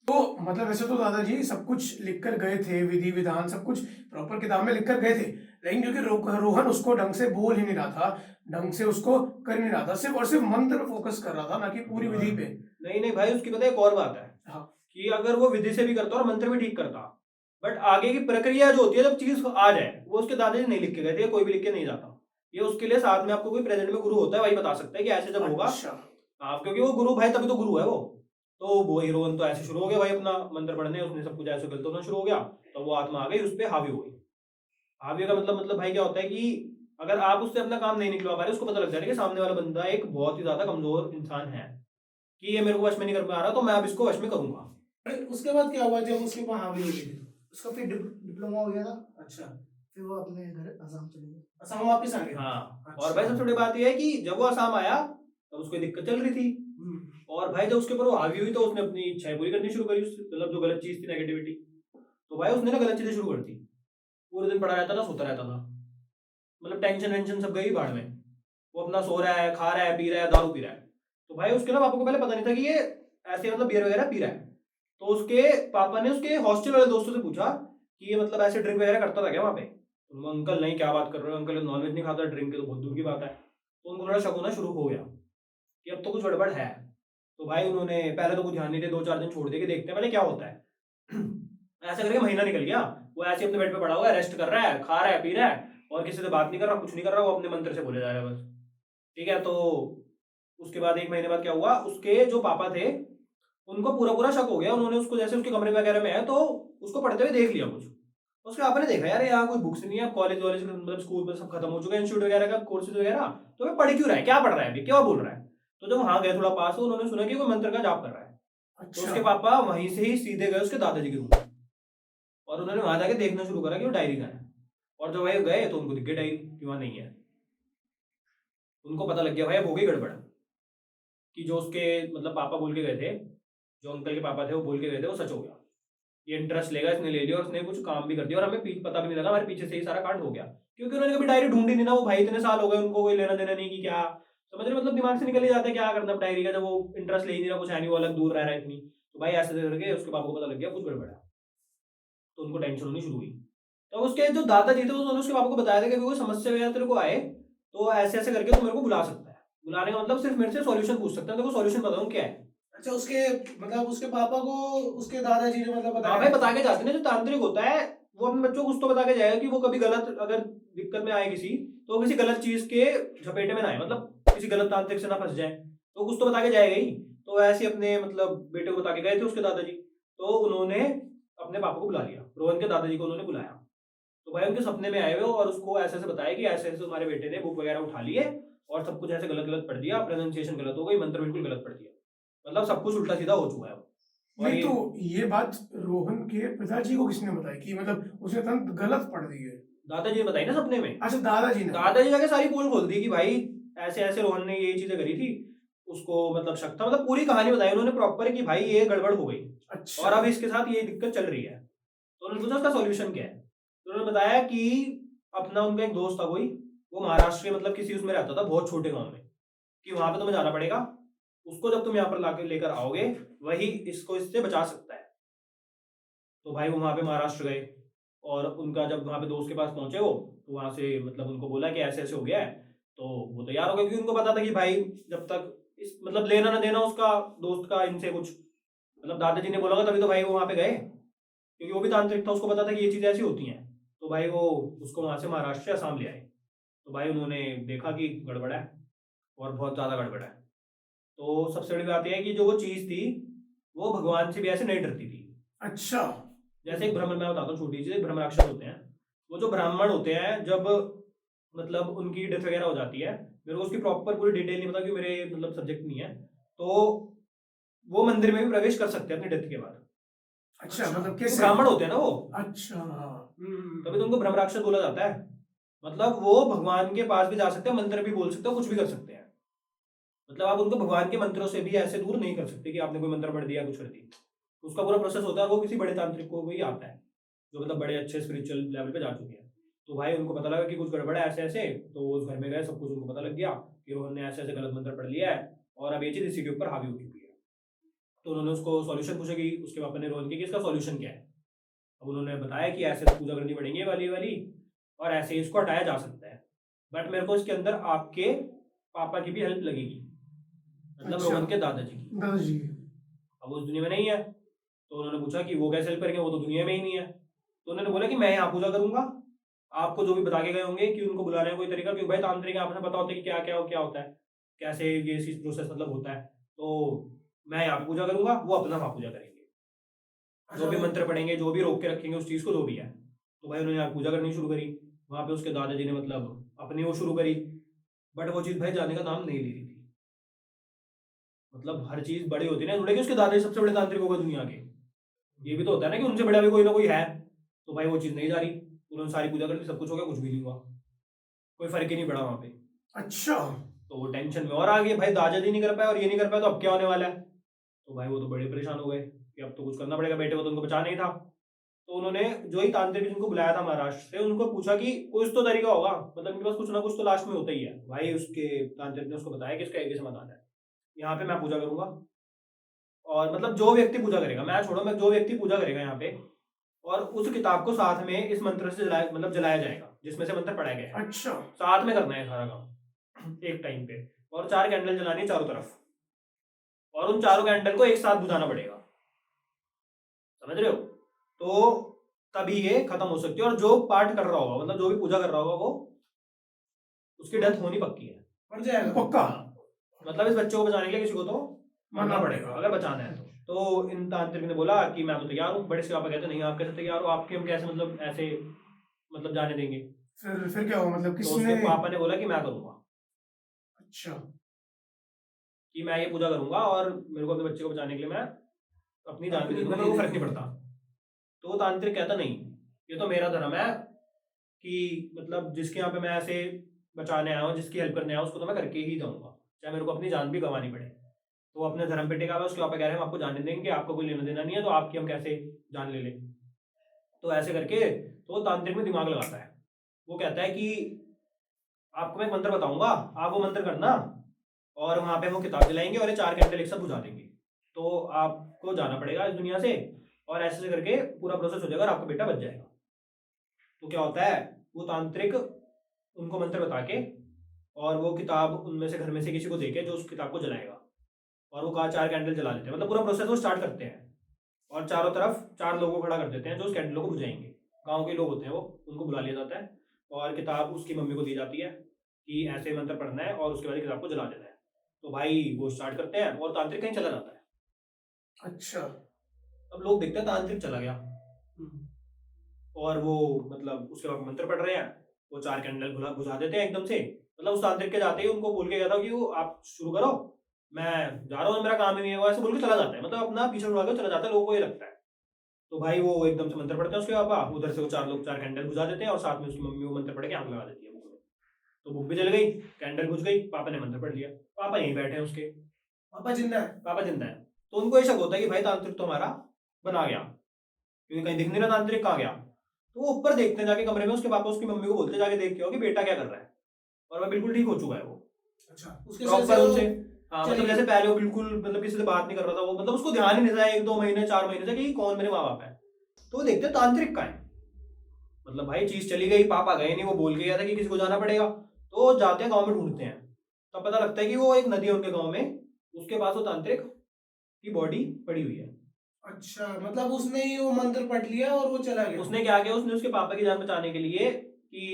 तो मतलब वैसे तो दादाजी सब कुछ लिख कर गए थे, विधि विधान सब कुछ प्रॉपर किताब में लिख कर गए थे, लेकिन क्योंकि रोहन उसको ढंग से बोल ही नहीं रहा था, ढंग से उसको कर नहीं रहा था, सिर्फ और सिर्फ मंत्र पे फोकस कर रहा था, ना कि पूरी विधि पे। नहीं भाई, उसकी पता है एक और बात है, हाँ। कि अगर वो विधि से भी करता और मंत्र भी ठीक करता, बट आगे की प्रक्रिया जो होती है, जब चीज आ जाए, वो उसके दादाजी नहीं लिख के गए थे, कोई भी लिख के नहीं जाता। ये उसके लिए साथ में आपको कोई प्रेजेंट में गुरु होता है, वही बता सकता है कि ऐसे जब होगा। अच्छा। हाँ, क्योंकि वो गुरु भाई तभी तो गुरु है वो। तो वो हीरोइन तो ऐसे शुरू हो गया भाई अपना मंत्र पढ़ने, उसने सब कुछ ऐसे गलत होना शुरू हो गया, तो वो आत्मा आ गई, उस पर हावी हो गई। हावी का मतलब भाई क्या होता है कि अगर आप उससे अपना काम नहीं निकलवा पा रहे, उसको पता लग जाए कि सामने वाला बंदा एक बहुत ही ज्यादा कमजोर इंसान है, कि ये मेरे को वश में नहीं कर पा रहा, तो मैं अब इसको वश में करूंगा। उसके बाद क्या हुआ जब उसके ऊपर हावी हो गई थी? उसका फिर डिप्लोमा हो गया था, अच्छा। फिर वो अपने घर आसाम चले गए। असम वापस आ गया। हाँ, और भाई सबसे बड़ी बात यह है कि जब वो असम आया तब उसको दिक्कत चल रही थी, और भाई जब उसके ऊपर वो हावी हुई तो उसने अपनी इच्छाएं पूरी करनी शुरू करी, मतलब जो गलत चीज थी, नेगेटिविटी। तो भाई उसने ना गलत चीजें शुरू कर दी, पूरे दिन पड़ा रहता था, सोता रहता था, मतलब टेंशन वेंशन सब गई भाड़ में। वो अपना सो रहा है, खा रहा है, पी रहा है, दारू पी रहा है। तो भाई उसके ना पापा को पहले पता नहीं था कि ये ऐसे मतलब बियर वगैरह पी रहा है। तो उसके पापा ने उसके हॉस्टल वाले दोस्तों से पूछा कि ये मतलब ऐसे ड्रिंक वगैरह करता था क्या वहाँ पे। तो अंकल नहीं, क्या बात कर रहे हो अंकल, नॉनवेज नहीं खाता, ड्रिंक तो बहुत दूर की बात है। तो उनको थोड़ा शक होना शुरू हो गया कि अब तो कुछ गड़बड़ है। तो भाई उन्होंने पहले तो कुछ ध्यान नहीं दिया, 2-4 दिन छोड़ दे के देखते हैं पहले क्या होता है। ऐसा करके महीना निकल गया, वो ऐसे अपने बेड पे पड़ा हुआ है, रेस्ट कर रहा है, खा रहा है, पी रहा है, और किसी से बात नहीं कर रहा, कुछ नहीं कर रहा, वो अपने मंत्र से बोले जा रहा है बस। ठीक है, तो उसके बाद 1 महीने बाद क्या हुआ, उसके जो पापा थे उनको पूरा पूरा शक हो गया। उन्होंने उसको जैसे उसके कमरे वगैरह में है तो उसको पढ़ते हुए देख लिया कुछ। उसके पापा ने देखा यार यहाँ कोई बुक्स नहीं है, कॉलेज वॉलेज मतलब स्कूल में सब खत्म हो चुका है, इंस्टीट्यूट वगैरह का कोर्सेज वगैरह, तो वो पढ़ क्यों रहा है, क्या पढ़ रहा है अभी, क्या बोल रहा है। तो जब वहां गए थोड़ा पास हो, उन्होंने सुना कि कोई मंत्र का जाप कर रहा है। तो उसके पापा वहीं से ही सीधे गए उसके दादाजी के रूम में, और उन्होंने वहां जाके देखना शुरू करा कि वो डायरी कहाँ है। और जब वही गए तो उनको दिख गई डायरी कि वहां नहीं है। उनको पता लग गया भाई अब हो गई गड़बड़, कि जो उसके मतलब पापा बोल के गए थे, जो अंकल के पापा थे वो बोल के गए थे, वो सच हो गया। ये इंटरेस्ट लेगा इसने ले लिया, और उसने कुछ काम भी कर दिया, और हमें पता भी नहीं लगा, हमारे पीछे से ही सारा कांड हो गया। क्योंकि उन्होंने कभी डायरी ढूंढी नहीं ना, वो भाई इतने साल हो गए उनको, कोई लेना देना नहीं कि क्या समझ रहे, मतलब दिमाग से निकल ही जाता है क्या करना डायरी का, जब वो इंटरेस्ट ले ही नहीं रहा, कुछ है नहीं, वो अलग दूर रह रहा है इतनी। तो भाई ऐसे करके उसके पापा को पता लग गया कुछ गड़बड़ है, तो उनको टेंशन होनी शुरू हुई। तो उसके जो दादाजी थे उन्होंने उसके पापा को बताया था कि कोई समस्या वगैरह तेरे को आए तो ऐसे ऐसे करके तू मेरे को बुला सकता है। बुलाने का मतलब सिर्फ मेरे से सॉल्यूशन पूछ सकता है, तेरे को सॉल्यूशन बताऊं क्या है। अच्छा, उसके मतलब उसके पापा को उसके दादाजी ने मतलब हाँ बताया। भाई बता के जाते हैं ना, जो तांत्रिक होता है वो अपने बच्चों को कुछ तो बता के जाएगा कि वो कभी गलत अगर दिक्कत में आए किसी, तो वो किसी गलत चीज के झपेटे में ना आए, मतलब किसी गलत तांत्रिक से ना फंस जाए, तो कुछ तो बता के जाएगा ही। तो ऐसे अपने मतलब बेटे को बता के गए थे उसके दादाजी। तो उन्होंने अपने पापा को बुला लिया, रोहन के दादाजी को उन्होंने बुलाया। तो भाई उनके सपने में आए हुए और उसको ऐसे ऐसे बताया कि ऐसे ऐसे तुम्हारे बेटे ने बुक वगैरह उठा ली है और सब कुछ ऐसे गलत गलत पढ़ दिया, प्रोनाउंसिएशन गलत हो गई, मंत्र बिल्कुल गलत पढ़ दिया, मतलब सब कुछ उल्टा सीधा हो चुका है। और नहीं ये तो ये बात रोहन के पिताजी को किसने बताई कि मतलब उसने तंत्र गलत पढ़ दी है? दादाजी ने बताई ना सपने में। अच्छा, दादाजी ने। दादाजी जाके सारी पोल खोल दी कि भाई ऐसे ऐसे रोहन ने ये चीजें करी थी, उसको मतलब शक था, मतलब पूरी कहानी बताई उन्होंने प्रॉपर कि भाई ये गड़बड़ हो गई अच्छा। और अब इसके साथ ये दिक्कत चल रही है। तो उन्होंने पूछा उसका सॉल्यूशन क्या है। तो उन्होंने बताया कि अपना उनका एक दोस्त था कोई, वो महाराष्ट्र के मतलब किसी उसमें रहता था बहुत छोटे गांव में, कि वहां पे तुम्हें जाना पड़ेगा, उसको जब तुम यहाँ पर लाके लेकर आओगे वही इसको इससे बचा सकता है। तो भाई वो वहां पे महाराष्ट्र गए, और उनका जब वहां पे दोस्त के पास पहुंचे वो, तो वहां से मतलब उनको बोला कि ऐसे ऐसे हो गया है। तो वो तैयार हो गए, क्योंकि उनको पता था कि भाई जब तक इस मतलब लेना ना देना उसका दोस्त का इनसे कुछ, मतलब दादाजी ने बोला होगा तभी तो भाई वो वहां पे गए, क्योंकि वो भी तांत्रिक था, उसको पता था कि ये चीजें ऐसी होती हैं। तो भाई वो उसको वहां से महाराष्ट्र से असम ले आए। तो भाई उन्होंने देखा कि गड़बड़ है, और बहुत ज्यादा गड़बड़ है। तो सबसे बड़ी बात यह है कि जो वो चीज थी वो भगवान से भी ऐसे नहीं डरती थी। अच्छा। जैसे एक ब्राह्मण, मैं बताता हूँ छोटी सी, ब्रह्म राक्षस होते हैं, वो जो ब्राह्मण होते हैं जब मतलब उनकी डेथ वगैरह हो जाती है, मेरे को उसकी प्रॉपर पूरी डिटेल नहीं पता क्योंकि मेरे मतलब सब्जेक्ट नहीं है, तो वो मंदिर में भी प्रवेश कर सकते हैं अपनी डेथ के बाद। अच्छा, मतलब तो कैसे? ब्राह्मण होते हैं ना वो, अच्छा, हाँ। तभी तो उनको ब्रह्म राक्षस बोला जाता है। मतलब वो भगवान के पास भी जा सकते हैं, मंत्र भी बोल सकते हैं, कुछ भी कर सकते हैं। मतलब आप उनको भगवान के मंत्रों से भी ऐसे दूर नहीं कर सकते कि आपने कोई मंत्र पढ़ दिया कुछ कर दी। उसका पूरा प्रोसेस होता है, वो किसी बड़े तांत्रिक को भी आता है जो मतलब बड़े अच्छे स्पिरिचुअल लेवल पे जा चुके हैं। तो भाई उनको पता लगा कि कुछ गड़बड़ है ऐसे ऐसे, तो वो उस घर में गए, सब कुछ उनको पता लग गया कि रोहन ने ऐसे ऐसे गलत मंत्र पढ़ लिया है और अब ये चीज इसी के ऊपर हावी हो चुकी है। तो उन्होंने उसको सॉल्यूशन पूछा कि उसके पापा ने रोहन के कि इसका सॉल्यूशन क्या है। अब उन्होंने बताया कि ऐसे पूजा करनी पड़ेगी ये वाली वाली, और ऐसे ही इसको हटाया जा सकता है, बट मेरे को इसके अंदर आपके पापा की भी हेल्प लगेगी, मतलब अच्छा। रोहन के दादाजी की। दादाजी। अब वो उस दुनिया में नहीं है, तो उन्होंने पूछा कि वो कैसे हेल्प करेंगे, वो तो दुनिया में ही नहीं है। तो उन्होंने बोला कि मैं यहाँ पूजा करूंगा, आपको जो भी बता के गए होंगे कि उनको बुलाने का कोई तरीका, क्योंकि भाई तांत्रिक है, आपने पता होता है कि क्या क्या होता है, कैसे ये चीज प्रोसेस मतलब होता है। तो मैं यहाँ पे पूजा करूंगा, वो अपना वहाँ पूजा करेंगे, जो भी मंत्र पढ़ेंगे, जो भी रोक के रखेंगे उस चीज को, जो भी है। तो भाई उन्होंने यहाँ पूजा करनी शुरू करी, वहां पे उसके दादाजी ने मतलब अपनी वो शुरू करी, बट वो चीज भाई जाने का नाम नहीं ले रही थी। मतलब हर चीज बड़ी होती है ना, थोड़ा कि उसके दादाजी सबसे बड़े तांत्रिक हो गए दुनिया के, ये भी तो होता है ना कि उनसे बड़ा भी कोई ना कोई है। तो भाई वो चीज नहीं जा रही, उन्होंने सारी पूजा कर ली, सब कुछ हो गया, कुछ भी नहीं हुआ, कोई फर्क ही नहीं पड़ा वहां पे। अच्छा। तो वो टेंशन में और आ गए, भाई दादाजी नहीं कर पाए और ये नहीं कर पाए तो अब क्या होने वाला है। तो भाई वो तो बड़े परेशान हो गए कि अब तो कुछ करना पड़ेगा, बेटे को तो उनको बचाना ही था। तो उन्होंने जो ही तांत्रिक जिनको बुलाया था महाराष्ट्र से, उनको पूछा कि कुछ तो तरीका होगा, मतलब इनके पास कुछ ना कुछ तो लास्ट में होता ही है। भाई उसके तांत्रिक ने उसको बताया कि इसका एक ही समाधान है, यहाँ पे मैं पूजा करूंगा और मतलब जो व्यक्ति पूजा करेगा, मैं छोड़ो, मैं जो व्यक्ति पूजा करेगा यहाँ पे, और उस किताब को साथ में इस मंत्र से जलाया जाएगा जिसमें से मंत्र पढ़ा गया है। अच्छा। साथ में करना है सारा काम एक टाइम पे, और 4 कैंडल जलानी है चारों तरफ, और उन चारों कैंडल को एक साथ बुझाना पड़ेगा, समझ रहे हो। तो तभी ये खत्म हो सकती है, और जो पाठ कर रहा होगा, मतलब जो भी पूजा कर रहा होगा, वो उसकी डेथ होनी पक्की है, मर जाएगा पक्का। मतलब इस बच्चे को बचाने के लिए किसी को तो मरना पड़ेगा अगर बचाना है तो इन तांत्रिक ने बोला कि मैं तो तैयार हूँ। बड़े से पापा कहते नहीं, आप कैसे तैयार हो, आपके हम कैसे मतलब ऐसे मतलब जाने देंगे। फिर क्या हुआ, मतलब तो उसके किसने? पापा ने बोला कि मैं करूंगा, अच्छा। कि मैं ये पूजा करूंगा और मेरे को अपने बच्चे को बचाने के लिए मैं अपनी जान भी दे दूंगा, मेरे को फर्क नहीं पड़ता। तो वो तांत्रिक कहता नहीं, ये तो मेरा धर्म है कि मतलब जिसके यहाँ पे मैं ऐसे बचाने आया हूँ, जिसकी हेल्प करने आया हूँ, उसको तो मैं करके ही जाऊंगा, चाहे मेरे को अपनी जान भी गंवानी पड़े। तो वो अपने धर्म पे टिका हुआ है, उसके पापा कह रहे हैं हम आपको जाने देंगे, आपको कोई लेना देना नहीं है, तो आपकी हम कैसे जान ले लें। तो ऐसे करके तो वो तांत्रिक में दिमाग लगाता है, वो कहता है कि आपको मैं एक मंत्र बताऊंगा, आप वो मंत्र करना, और वहां पे हम वो किताब जलाएंगे और ये 4 कैंडल एक साथ बुझा देंगे, तो आपको जाना पड़ेगा इस दुनिया से, और ऐसे करके पूरा प्रोसेस हो जाएगा और आपका बेटा बच जाएगा। तो क्या होता है, वो तांत्रिक उनको मंत्र बता के और वो किताब उनमें से घर में से किसी को देके जो उस किताब को जलाएगा, और वो 4 कैंडल जला लेते हैं, मतलब पूरा प्रोसेस वो स्टार्ट करते हैं, और चारों तरफ 4 लोगों को खड़ा कर देते हैं जो उस कैंडलों को बुझाएंगे। गांव के लोग होते हैं वो, उनको बुला लिया जाता है, और किताब उसकी मम्मी को दी जाती है कि ऐसे मंत्र पढ़ना है और उसके बाद किताब को जला देना है। तो भाई वो स्टार्ट करते हैं और तांत्रिक कहीं चला जाता है। अच्छा। अब लोग देखते हैं तांत्रिक चला गया, और वो मतलब उसके बाद मंत्र पढ़ रहे हैं, वो 4 कैंडल बुझा देते हैं एकदम से। मतलब उस तांत्रिक के जाते ही उनको बोल के गया था कि वो आप शुरू करो, मैं जा रहा हूँ, मेरा काम ही नहीं है, वो ऐसे बोल के चला जाता है, मतलब अपना पीछे उड़ा के चला जाता है, लोगों को ये लगता है। तो भाई वो एकदम से मंत्र पढ़ते हैं उसके पापा, उधर से वो 4 लोग 4 कैंडल बुझा देते हैं, और साथ में उसकी मम्मी वो मंत्र पढ़ के आग लगा देती है बुक में। तो बुक भी जल गई, कैंडल बुझ गई, पापा ने मंत्र पढ़ लिया, पापा यहीं बैठे हैं उसके, पापा जिंदा है। पापा जिंदा है। तो उनको ये शक होता है कि भाई तांत्रिक तो हमारा बना गया, क्योंकि कहीं दिख नहीं रहा तांत्रिक कहाँ गया। तो वो ऊपर देखते हैं जाके कमरे में, उसके पापा उसकी मम्मी को बोलते जाके देख के आओ कि बेटा क्या कर रहा है, और वह बिल्कुल ठीक हो चुका है वो अच्छा, उसके प्रॉपर उनसे। हाँ, चलिए। मतलब जैसे पहले वो बिल्कुल मतलब किसी से बात नहीं कर रहा था, वो मतलब उसको ध्यान ही नहीं था 1-2 महीने 4 महीने से कि कौन मेरे माँ बाप है। तो वो देखते हैं तांत्रिक का है, मतलब भाई चीज चली गई, पापा गए नहीं, वो बोल के गया था कि किसी को जाना पड़ेगा, तो जाते हैं गाँव में ढूंढते हैं, तब पता लगता है कि वो एक नदी है उनके गाँव में, उसके पास वो तांत्रिक की बॉडी पड़ी हुई है। अच्छा, मतलब उसने ही वो मंत्र पढ़ लिया और वो चला गया। उसने क्या किया, उसने उसके पापा की जान बचाने के लिए कि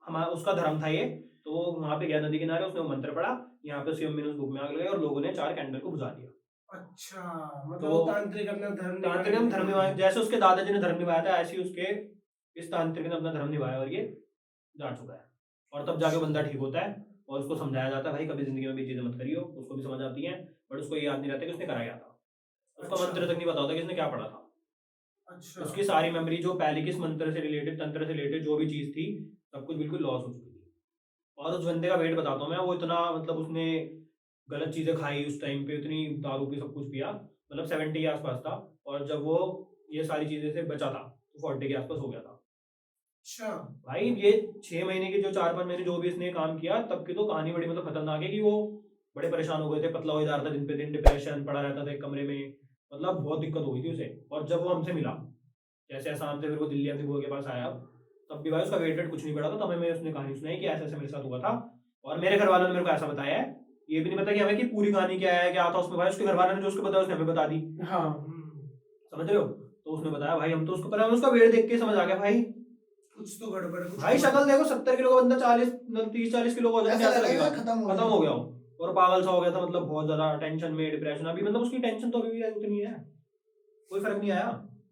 हमारा उसका धर्म था ये, तो वो वहां पे गया नदी किनारे, उसने वो मंत्र पढ़ा, यहाँ पे उसकी मम्मी ने उस बुक में आग लगाई और लोगों ने 4 कैंडल को बुझा दिया। अच्छा, मतलब तो वो तांत्रिक अपना धर्म तांत्रिक ने धर्म निभाया, जैसे उसके दादाजी ने धर्म निभाया था, ऐसे ही उसके इस तांत्रिक ने अपना धर्म निभाया और ये जा चुका है। और तब जाके बंदा ठीक होता है, और उसको समझाया जाता है भाई कभी जिंदगी में भी चीजें मत करियो, उसको भी समझ आती है, बट उसको ये याद नहीं रहता कि उसने करा क्या था, उसका अच्छा। मंत्र तक नहीं पता होता कि उसने क्या पढ़ा था। अच्छा, उसकी सारी मेमोरी जो पहले किस मंत्र से रिलेटेड, तंत्र से रिलेटेड जो भी चीज थी, सब कुछ बिल्कुल लॉस हो चुकी थी। और उस बंदे का वेट बताता हूँ मैं, वो इतना मतलब उसने गलत चीजें खाई उस टाइम पे, इतनी दारू पी, सब कुछ पिया, मतलब 70 के आसपास था, और जब वो ये सारी चीजें से बचा था तो 40 के आसपास हो गया था। अच्छा, भाई ये 6 महीने के जो 4-5 महीने जो भी इसने काम किया, तब की तो कहानी बड़ी मतलब खतरनाक है कि वो बड़े परेशान हो गए थे, पतला हो जा रहा था दिन पे दिन, डिप्रेशन, पड़ा रहता था एक कमरे में, मतलब बहुत दिक्कत हो गई थी उसे। और जब वो हमसे मिला, जैसे आसाम से फिर वो दिल्ली अपनी बुआ के पास आया, तब भी भाई उसका वेट कुछ नहीं बढ़ा था, तब हमें उसने कहानी सुनाई कि ऐसे ऐसे मेरे साथ हुआ था, और मेरे घर वालों ने मेरे को ऐसा बताया है, ये भी नहीं पता कि हमें कि पूरी कहानी क्या है, क्या था उसमें। भाई उसके घर वालों ने जो उसको बताया उसने हमें बता दी, हाँ। समझ रहे हो। तो उसने बताया भाई, हम तो उसको पता, हमें उसका वेट देख के समझ आ गया भाई, कुछ तो गड़बड़ है, कुछ भाई तो शक्ल देखो, 70 किलो का बंदा 30-40 किलो का हो जाए ऐसा कैसा लगेगा लगेगा, खत्म खत्म हो गया हो, और पागल सा हो गया था, मतलब बहुत ज्यादा टेंशन में, डिप्रेशन। अभी मतलब उसकी टेंशन तो अभी भी उतनी है, कोई फर्क नहीं आया,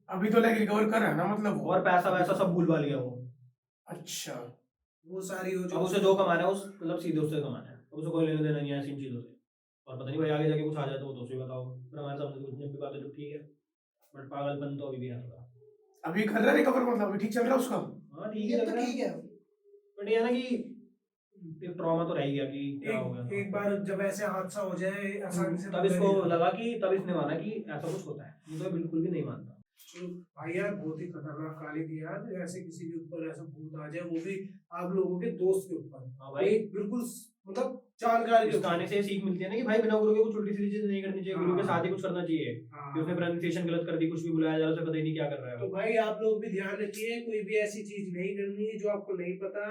अभी तो लाइक रिकवर कर रहा है ना, मतलब वो? और पैसा वैसा सब भूल भाल गया वो। अच्छा। वो सारी हो अब जो उसे जो कमाना है उस मतलब सीधे उससे कमाना है, अब उसे कोई लेना देना नहीं है ऐसी इन चीजों से। और पता नहीं भाई आगे जाके कुछ आ जाए तो वो तो उसे बताओ, पर हमारे सामने तो कुछ नहीं, बात है जो ठीक है, बट पागलपन तो अभी भी है थोड़ा। अभी कर रहा है रिकवर, मतलब अभी ठीक चल रहा है उसका? हाँ ठीक ये है, तो लग रहा ठीक है, है। बट ये है ना कि एक ट्रॉमा तो रह ही गया कि क्या हो गया एक, था। एक बार जब ऐसे हादसा हो जाए आसानी से तब पता इसको नहीं चलता। लगा कि तब इसने माना कि ऐसा कुछ होता है, नहीं तो ये बिल्कुल भी नहीं मानता। चलो भाई यार बहुत ही खतरनाक कहानी थी यार, ऐसे किसी के ऊपर ऐसा भूत आ जाए, वो भी आप लोगों के दोस्त के ऊपर। हाँ भाई, भाई बिल्कुल मतलब जानकार के इस कहानी से सीख मिलती है ना कि भाई बिना गुरु के कुछ उल्टी सीधी चीज नहीं करनी चाहिए, गुरु के साथ ही कुछ करना चाहिए। कि उसने हाँ। प्रोनाउंसिएशन गलत कर दी, कुछ भी बुलाया जा रहा है, उसे पता ही नहीं क्या कर रहा है तो वो। भाई आप लोग भी ध्यान रखिए, कोई भी ऐसी चीज नहीं करनी है जो आपको नहीं पता,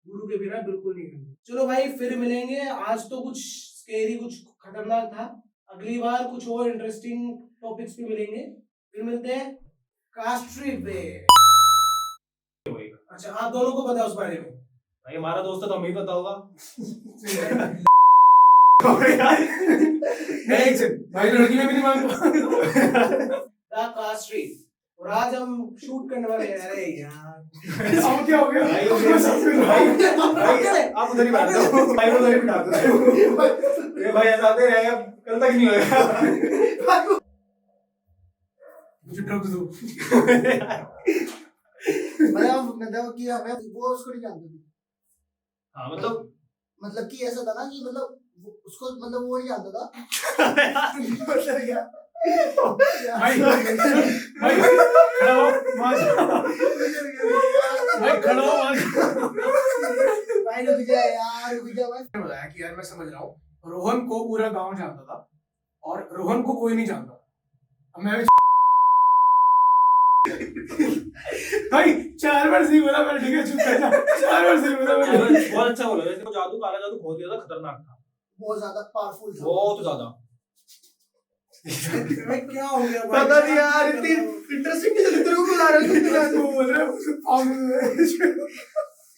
गुरु के बिना बिल्कुल नहीं करनी। चलो भाई फिर मिलेंगे, आज तो कुछ स्केरी कुछ खतरनाक था, अगली बार कुछ और इंटरेस्टिंग टॉपिक्स पे मिलेंगे, फिर मिलते हैं कास्ट ट्रिप पे। अच्छा आप दोनों को पता है उस बारे में? भाई हमारा दोस्त है तो हमें ही पता होगा। नहीं भाई लड़की में भी नहीं मानता। द कास्ट ट्रिप, और आज हम शूट करने वाले हैं। अरे यार अब क्या हो गया भाई, भाई, आप उधर ही बैठ जाओ, भाई को उधर ही बिठा दो। ये भाई ऐसा आते रहेगा, कल तक नहीं होगा। मुझे ड्रग्स दो। मतलब कि हमें वो उसको नहीं जानते थे। हाँ मतलब कि ऐसा था ना कि मतलब उसको मतलब वो नहीं जानता था। मतलब क्या भाई भाई खड़ा हो भाई खड़ा हो भाई रुक जा यार, रुक जा बस। मैंने बताया कि यार मैं समझ रहा हूँ, रोहन को पूरा गांव जानता था और रोहन को कोई नहीं जानता। अब मैं भाई 4 बार सही बोला मैंने, ठीक है चुप कर जा। 4 बार सही बोला मैंने। बहुत अच्छा बोला। वैसे वो जादू, काला जादू बहुत ज्यादा खतरनाक था, बहुत ज्यादा पावरफुल था। बहुत ज्यादा। भाई क्या हो गया भाई? पता नहीं यार, इतनी इंटरेस्टिंग नहीं चली, तेरे को बुला रहे थे। तू बोल रहा है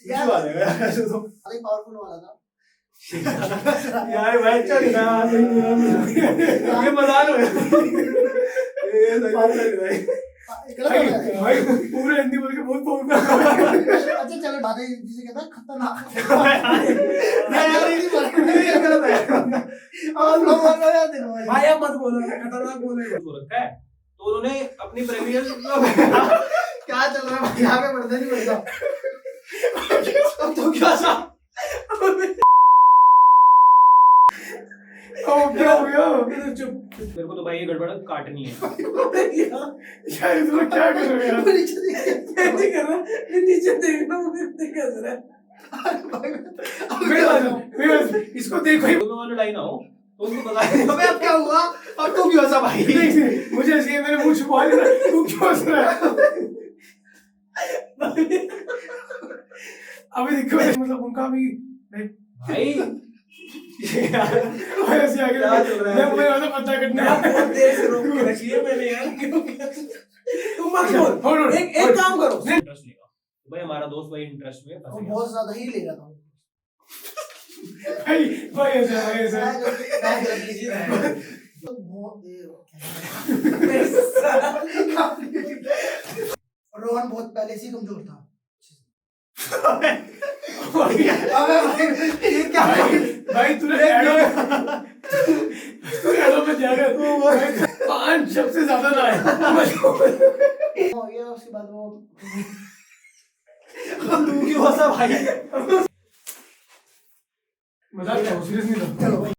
यार तो अरे पावरफुल वाला था। यार भाई चल ना, ये मजाक हो ये सही बात है भाई। गलत हो गया। भाई पूरे हिंदी बोल के बहुत बोलता। अच्छा चलो बातें जिसे कहता है खतरनाक। नहीं यार, ये गलत है। और लोग बोल रहे हैं दिन भर। भाई आप मत बोलो, खतरनाक बोले। हो रखा है तो उन्होंने अपनी प्रेमियस क्या चल रहा है भाई? यहाँ पे पढ़ता नहीं पड़ता। अब तो क्या सा क्या हो गया? चुप। मेरे को तो भाई ये गड़बड़ काटनी है। यार इसमें क्या कर रहे हो यार? नीचे देख। मैं नहीं कर रहा, मैं नीचे देख रहा हूँ, मैं नहीं कर रहा। मेरे पास इसको देखो ही। दोनों वाला लाइन आओ तो उनको बता अबे अब क्या हुआ, अब तो क्यों ऐसा भाई? नहीं, मुझे ऐसे मेरे मुंह छुपा लेना, तू क्यों हंस रहा है? अभी देखो मतलब उनका भी भाई भाई ऐसे आगे क्या चल रहा है? मैं मुझे वाला पता करना मैं बहुत देर से रोक के रखी है मैंने यार, क्यों? तुम मत बोल। hold on, एक काम करो। इंटरेस्ट लेगा भाई, हमारा दोस्त भाई इंटरेस्ट में फंस वो गया। बहुत ज्यादा ही ले रहा था। भाई ऐसे मैं गलत लीजिए तो बहुत रोहन बहुत पहले से ही कमजोर था। अबे भाई ये क्या है? भाई तूने एडो में जाएगा 5 शब्द से ज्यादा ना आए। हो गया उसके बाद वो तू क्यों हंसा भाई? मजाक था, सीरियस नहीं था। चलो भाई